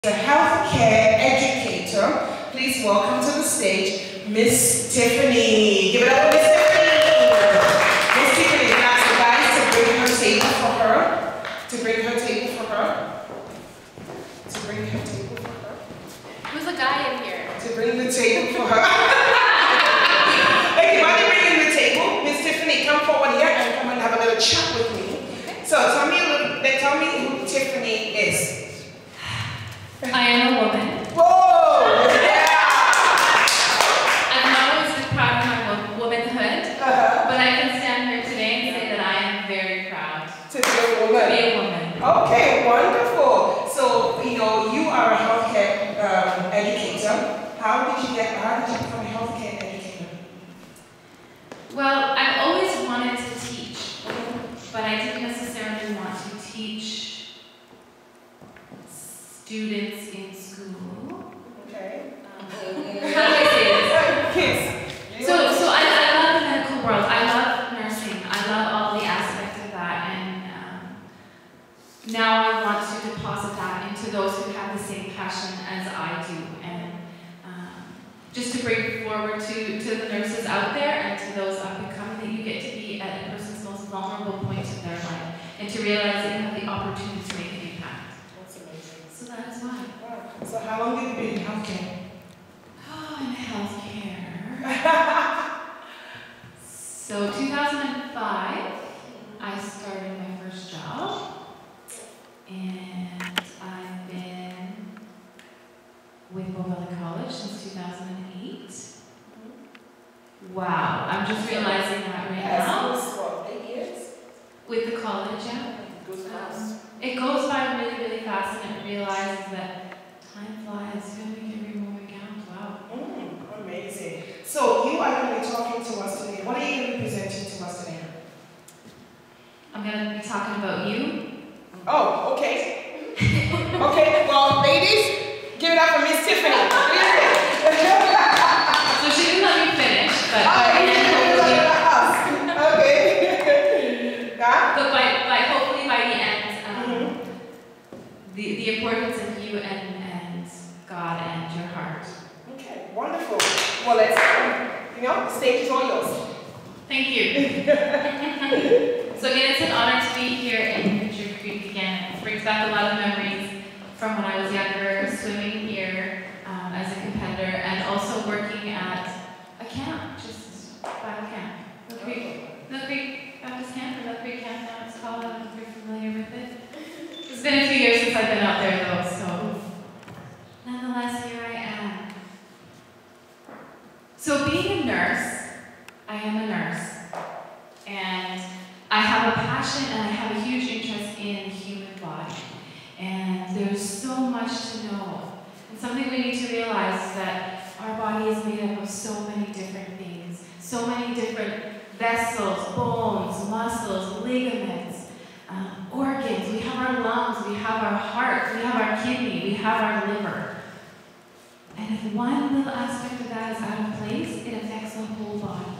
A healthcare educator. Please welcome to the stage Miss Tiffany. Give it up for Miss Tiffany. Miss Tiffany asked the guys to bring her table for her. To bring her table for her. To bring her table for her. Who's the guy in here? To bring the table for her. Okay, while you're bringing the table, Miss Tiffany, come forward here and come and have a little chat with me. So tell me who Tiffany is. I am a woman. Whoa! Yeah! I've always been proud of my womanhood, but I can stand here today and say that I am very proud To be a woman. to be a woman. Okay, wonderful. So, you are a healthcare educator. How did you become a healthcare educator? Well, I've always wanted to teach, but I didn't necessarily want to teach students in school. Okay. How do I say this? Kids. So I love the medical world. I love nursing. I love all the aspects of that, and now I want to deposit that into those who have the same passion as I do, and just to bring forward to the nurses out there and to those up and coming that you get to be at a person's most vulnerable point of their life, and to realize that you have the opportunity to make an impact. That's amazing. So that is why. Wow. So how long have you been in healthcare? Oh, in healthcare. So 2005, I started my first job, and I've been with Mobile College since 2008. Wow, I'm just realizing that right now. What, 8 years? With the college, yeah. It goes fast. It goes by really, really fast, and it realizes that time flies. You gotta make every moment count. Wow. Amazing. So you are going to be talking to us today. What are you going to be presenting to us today? I'm gonna be talking about you. Oh, okay. Okay, well, ladies, give it up for Miss Tiffany. So she didn't let me finish, but Okay. But hopefully by the end, the importance of you and God and your heart. Okay, wonderful. Well, let's, the stage is all yours. Thank you. So again, it's an honor to be here in Richard Creek again. It brings back a lot of memories from when I was younger, swimming here as a competitor, and also working at a camp, just Bible camp. Mill Creek Baptist Camp, or Mill Creek Camp now it's called. I don't know if you're familiar with it. It's been a few years since I've been out there though, so nonetheless, here I am. So being a nurse, I am a nurse, and I have a passion and I have a huge interest in the human body. And there's so much to know. And something we need to realize is that our body is made up of so many different things, so many different vessels, bones, muscles, ligaments, organs. We have our lungs, we have our heart, we have our kidney, we have our liver. And if one little aspect of that is out of place, it affects the whole body.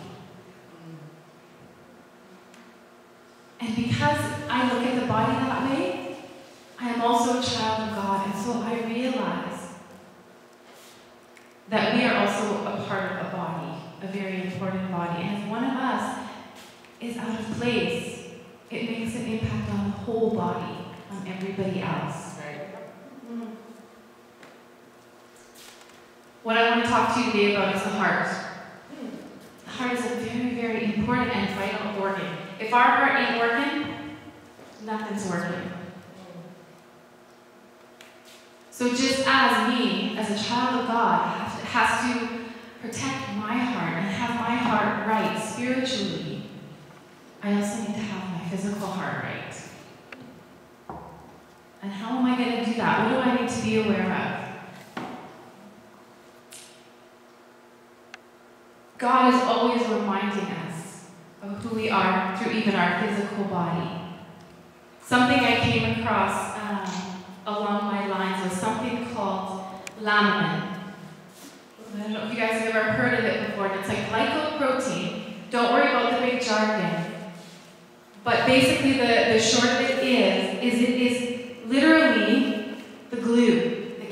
And because I look at the body that way, I am also a child of God, and so I realize that we are also a part of a body, a very important body. And if one of us is out of place, it makes an impact on the whole body, on everybody else. What I want to talk to you today about is the heart. The heart is a very, very important and vital organ. If our heart ain't working, nothing's working. So just as me, as a child of God, has to protect my heart and have my heart right spiritually, I also need to have my physical heart right. And how am I going to do that? What do I need to be aware of? God is always reminding us of who we are through even our physical body. Something I came across along my lines was something called laminin. I don't know if you guys have ever heard of it before. It's like glycoprotein. Don't worry about the big jargon. But basically the short of it is it is literally the glue that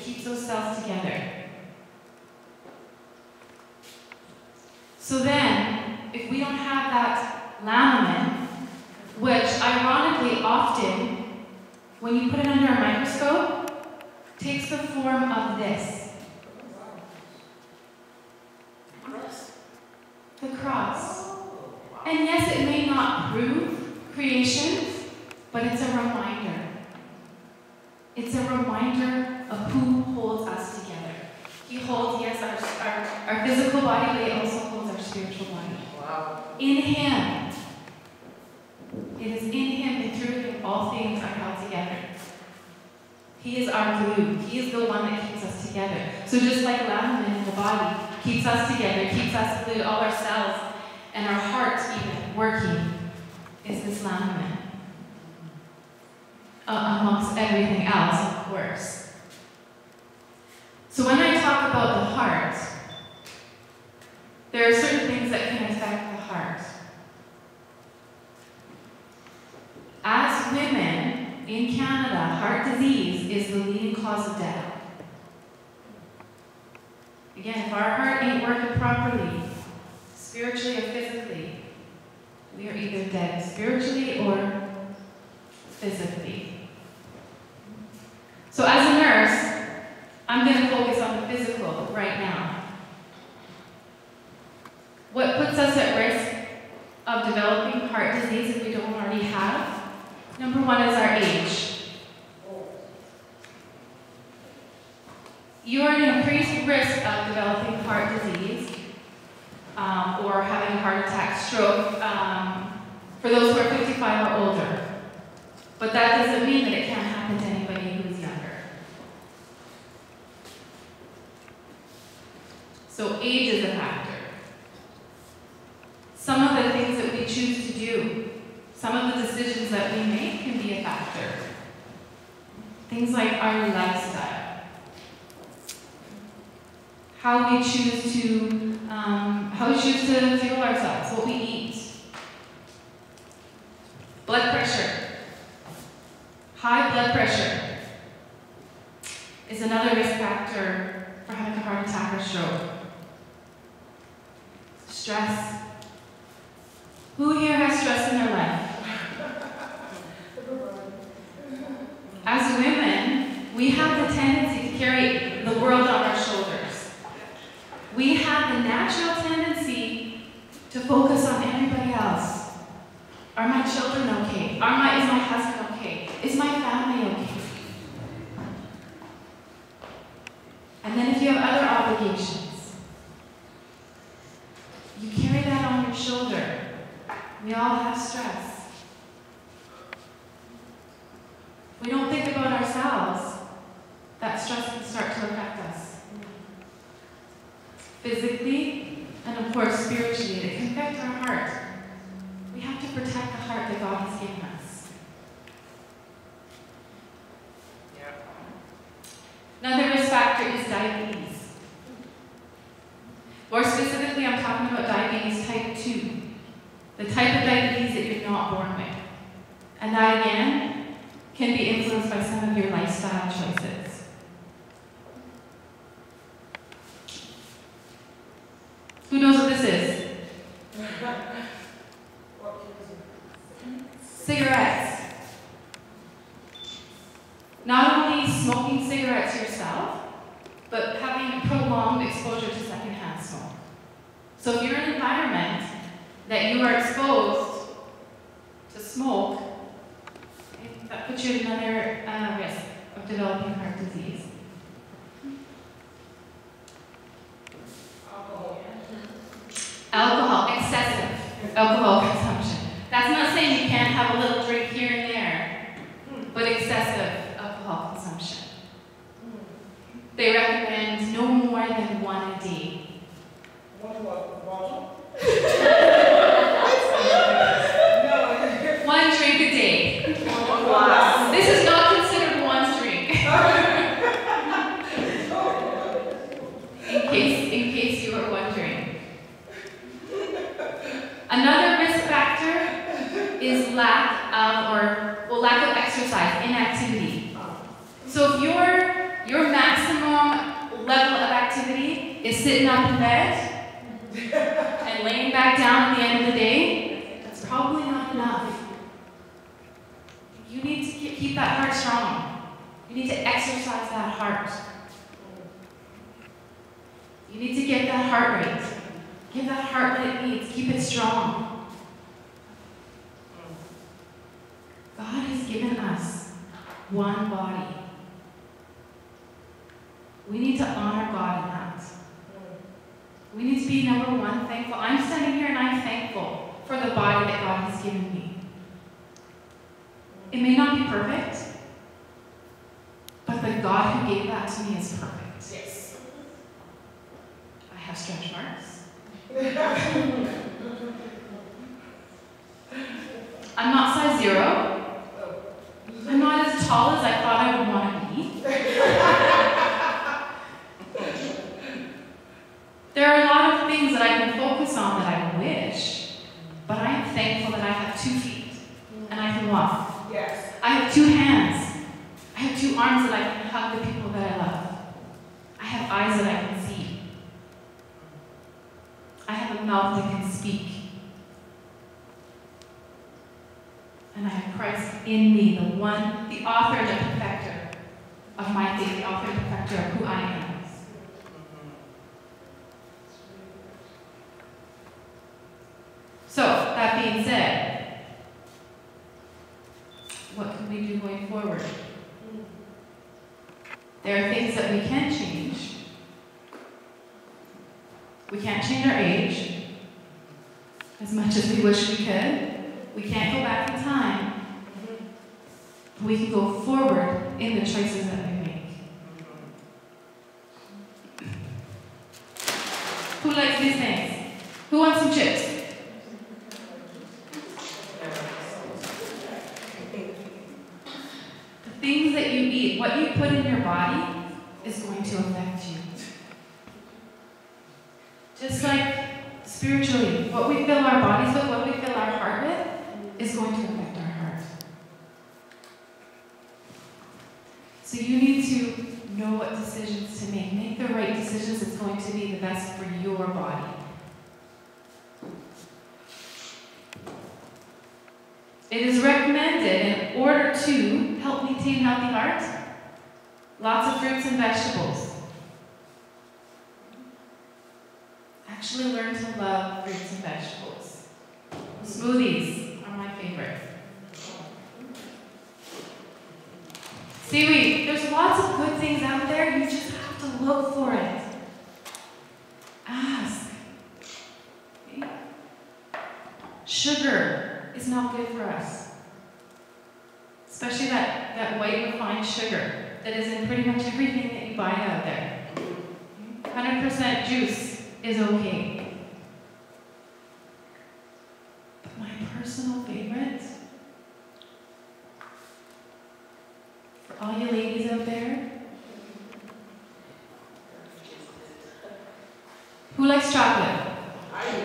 when you put it under a microscope, takes the form of this. The cross. And yes, it may not prove creation, but it's a reminder. It's a reminder of who holds us together. He holds, yes, our physical body, but he also holds our spiritual body. Wow. In him. It is in him and through him all things are held together. He is our glue. He is the one that keeps us together. So just like laminate in the body keeps us together, keeps us glued, all our cells and our hearts even working, is this laminate. Amongst everything else, of course. So when I talk about the heart, there are certain things that can affect the heart. As women in Canada, heart disease is the leading cause of death. Again, if our heart ain't working properly, spiritually or physically, we are either dead spiritually or physically. So as a nurse, I'm going to focus on the physical right now. What puts us at risk of developing heart disease if we don't already have? Number one is our age. You are at increased risk of developing heart disease or having a heart attack, stroke, for those who are 55 or older. But that doesn't mean that it can't happen to anybody who is younger. So age is a factor. Some of the things that we choose to do, some of the decisions that we make can be a factor. Things like our lifestyle, how we choose to fuel ourselves, what we eat, blood pressure. High blood pressure is another risk factor for having a heart attack or stroke. Stress. Who here has stress in their life? As women, we have the tendency to carry the world on our shoulders. We have the natural tendency to focus on everybody else. Are my children okay? Is my husband okay? Is my family okay? And then if you have other obligations, you carry that on your shoulder. We all have stress. If we don't think about ourselves, that stress can start to affect us. Physically, and of course spiritually, it can affect our heart. We have to protect the heart that God has given us. Another risk factor is diabetes. More specifically, I'm talking about diabetes type 2. The type of diabetes that you're not born with. And that, again, can be influenced by some of your lifestyle choices. Who knows what this is? Cigarettes. Not only smoking cigarettes yourself, but having prolonged exposure to secondhand smoke. So if you're in an environment that you are exposed to smoke, that puts you at another risk of developing heart disease. Alcohol, excessive alcohol consumption. That's not saying you can't have a little drink here and there, but excessive alcohol consumption. They recommend no more than 1 a day. One drink a day. Wow. This is not considered one drink. in case you were wondering. Another risk factor is lack of exercise, inactivity. So if your maximum level of activity is sitting up in bed and laying back down at the end of the day, that's probably not enough. you need to keep that heart strong. You need to exercise that heart. You need to get that heart rate. Give that heart what it needs. Keep it strong. God has given us one body. We need to honor God in that. We need to be, number one, thankful. I'm standing here and I'm thankful for the body that God has given me. It may not be perfect, but the God who gave that to me is perfect. Yes. I have stretch marks. I'm not size 0. I'm not as tall as I thought I would want to be. There are a lot of things that I can focus on that I wish, but I am thankful that I have 2 feet and I can walk. Yes. I have 2 hands. I have 2 arms that I can hug the people that I love. I have eyes that I can see. I have a mouth that can speak. And I have Christ in me, the author and the perfecter of my faith, the author and perfecter of who I am. So, that being said, what can we do going forward? There are things that we can change. We can't change our age as much as we wish we could. We can't go back in time. But we can go forward in the choices that we make. Who likes these things? Who wants some chips? The things that you eat, what you put in your body, is going to affect you. Just like spiritually, what we fill our bodies with, what we fill our heart with, is going to affect our heart. So you need to know what decisions to make. Make the right decisions that's going to be the best for your body. It is recommended in order to help maintain healthy heart, lots of fruits and vegetables. Actually learn to love fruits and vegetables. Smoothies are my favorite. Seaweed, there's lots of good things out there, you just have to look for it. Ask. Okay? Sugar is not good for us. Especially that white refined sugar that is in pretty much everything that you buy out there. 100% juice is okay. But my personal favorite, for all you ladies out there, who likes chocolate? I do.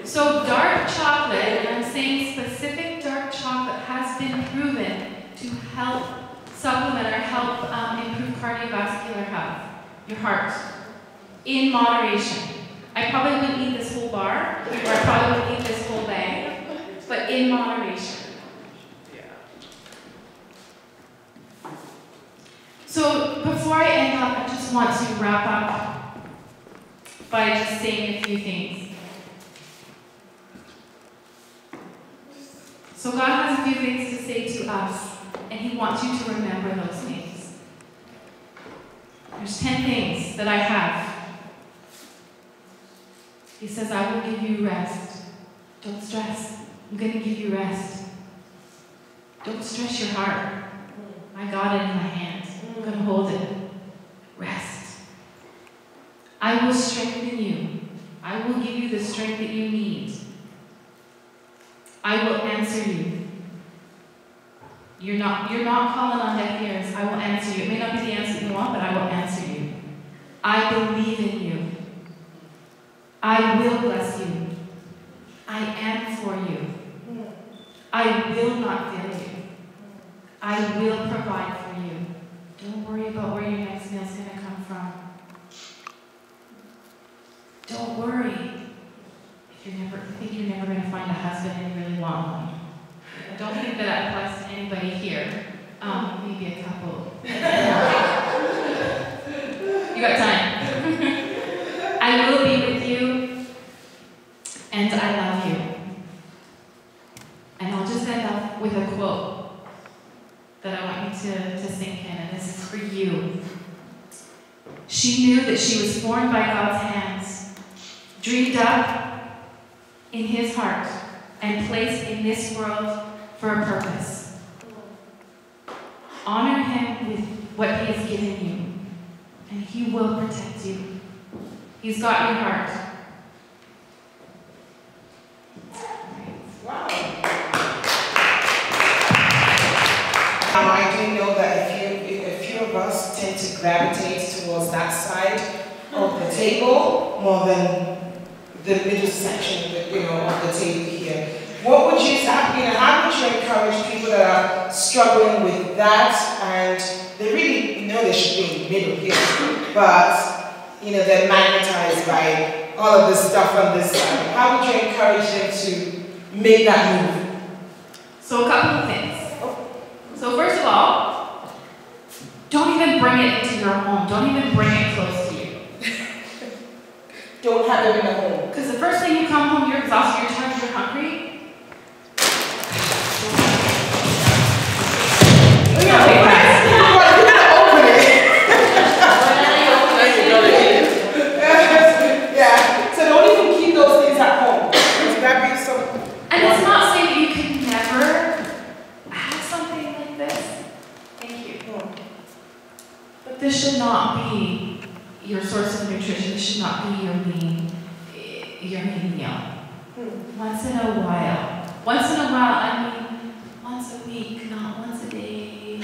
So dark chocolate, and I'm saying specific dark chocolate, has been proven to help supplement or help improve cardiovascular health, your heart, in moderation. I probably wouldn't eat this whole bar, or I probably wouldn't eat this whole bag, but in moderation. So before I end up, I just want to wrap up by just saying a few things. So God has a few things to say to us, and He wants you to remember those things. There's 10 things that I have. He says, I will give you rest. Don't stress. I'm going to give you rest. Don't stress your heart. I got it in my hand. I'm going to hold it. Rest. I will strengthen you. I will give you the strength that you need. I will answer you. You're not calling on deaf ears. I will answer you. It may not be the answer you want, but I will answer you. I believe in you. I will bless you. I am for you. I will not fail you. I will provide for you. Don't worry about where your next meal is going to come from. Don't worry if you think you're never going to find a husband in a really long way. I don't think that applies to anybody here. Maybe a couple. You got time. I will be with you, and I love you. And I'll just end up with a quote that I want you to sink in, and this is for you. She knew that she was formed by God's hands, dreamed up in his heart, and placed in this world for a purpose. Honor him with what he has given you, and he will protect you. He's got your heart. Wow. Now, I do know that a few of us tend to gravitate towards that side of the table more than the middle section of the table here. What would you, how would you encourage people that are struggling with that and they really know they should be in the middle here, but they're magnetized by all of this stuff on this side? How would you encourage them to make that move? So a couple of things. So first of all, don't even bring it into your home. Don't even bring it close to you. Don't have it in the home. Because the first thing you come home, you're exhausted, you're tired, you're hungry. You're gonna open it. Yeah. So don't even keep those things at home. That be so. And it's not saying that you can never have something like this. Thank you. But this should not be your source of nutrition. This should not be your main meal. Once in a while. Once in a while, I mean once a week, not once a day.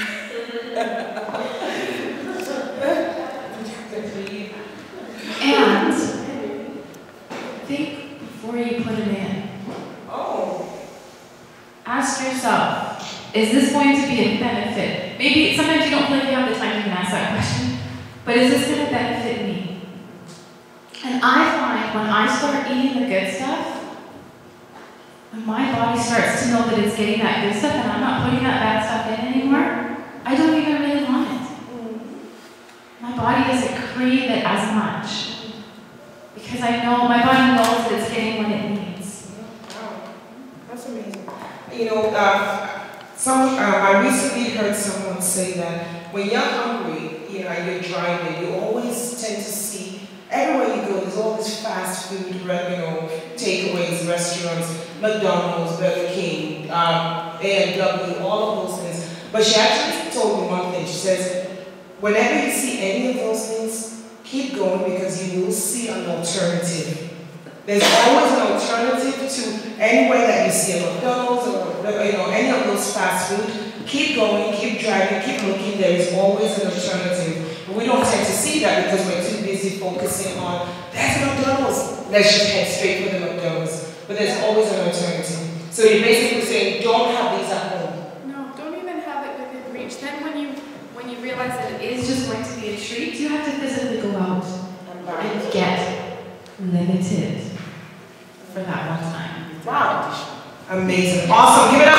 And think before you put it in. Oh. Ask yourself, is this going to be a benefit? Maybe sometimes you don't feel like you have the time to even ask that question, but is this going to benefit me? And I find when I start eating the good stuff, when my body starts to know that it's getting that good stuff and I'm not putting that bad stuff in anymore, I don't even really want it. My body doesn't crave it as much because I know my body knows that it's getting what it needs. Wow, that's amazing. I recently heard someone say that when you're hungry, and you're driving, you always tend to see everywhere you go, there's always fast food, takeaways, restaurants, McDonald's, Burger King, A&W, all of those things. But she actually told me one thing. She says, whenever you see any of those things, keep going because you will see an alternative. There's always an alternative to anywhere that you see a McDonald's or any of those fast food. Keep going, keep driving, keep looking. There is always an alternative. But we don't tend to see that because we're too busy focusing on, there's McDonald's. Let's just head straight for the McDonald's. But there's always an alternative. So you're basically saying, don't have these at home. No, don't even have it within reach. Then when you realize that it is just going to be a treat, you have to physically go out and get limited for that one time. Wow. Amazing. Awesome. Give it up.